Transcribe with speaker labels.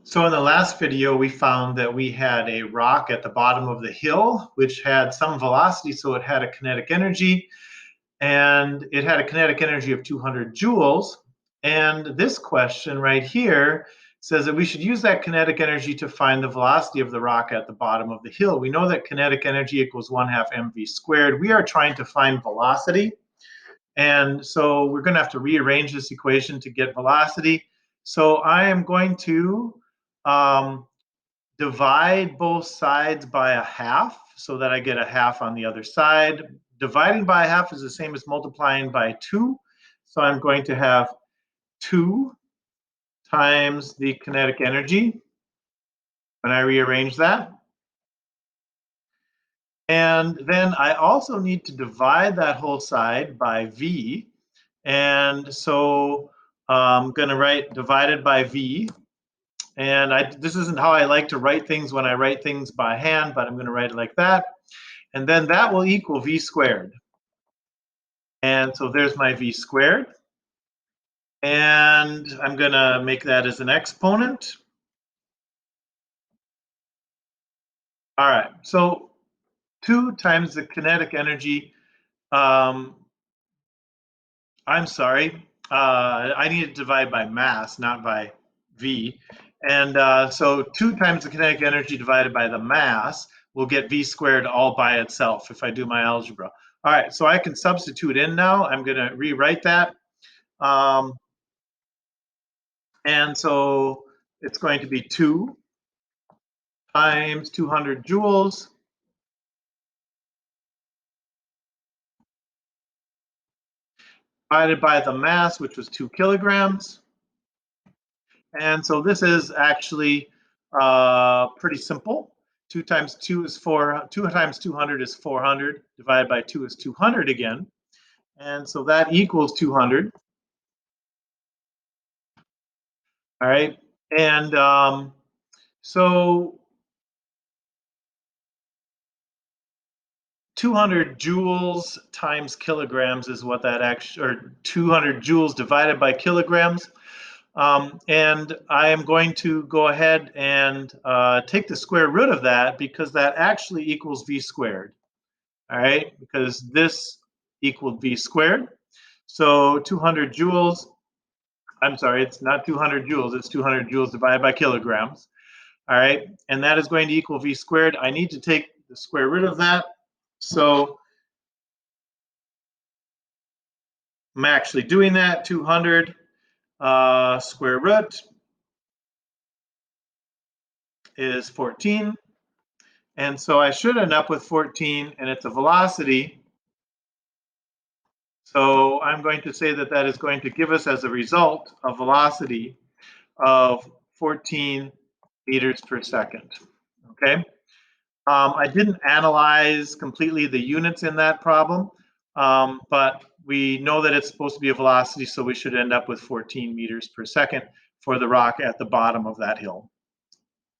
Speaker 1: So in the last video, we found that we had a rock at the bottom of the hill, which had some velocity, so it had a kinetic energy, and it had a kinetic energy of 200 joules. And this question right here says that we should use that kinetic energy to find the velocity of the rock at the bottom of the hill. We know that kinetic energy equals 1/2 mv squared. We are trying to find velocity. And so we're going to have to rearrange this equation to get velocity. So I am going to divide both sides by a half so that I get a half on the other side. Dividing by a half is the same as multiplying by 2. So I'm going to have 2 times the kinetic energy when I rearrange that. And then I also need to divide that whole side by v. And so I'm going to write divided by v. And this isn't how I like to write things when I write things by hand, but I'm going to write it like that. And then that will equal v squared. And so there's my v squared. And I'm going to make that as an exponent. All right, so 2 times the kinetic energy. I'm sorry, I need to divide by mass, not by v. And so 2 times the kinetic energy divided by the mass will get v squared all by itself if I do my algebra. All right, so I can substitute in now. I'm going to rewrite that. And so it's going to be 2 times 200 joules divided by the mass, which was 2 kilograms. And so this is actually pretty simple. 2 times 2 is 4. 2 times 200 is 400. Divided by 2 is 200 again. And so that equals 200. All right. And so 200 joules times kilograms is what that actually, or 200 joules divided by kilograms. And I am going to go ahead and take the square root of that because that actually equals v squared. All right, because this equaled v squared. So 200 joules, I'm sorry, it's not 200 joules, it's 200 joules divided by kilograms. All right, and that is going to equal v squared. I need to take the square root of that. So I'm actually doing that. 200 square root is 14. And so I should end up with 14, and it's a velocity. So I'm going to say that that is going to give us as a result a velocity of 14 meters per second. Okay. I didn't analyze completely the units in that problem, but we know that it's supposed to be a velocity, so we should end up with 14 meters per second for the rock at the bottom of that hill.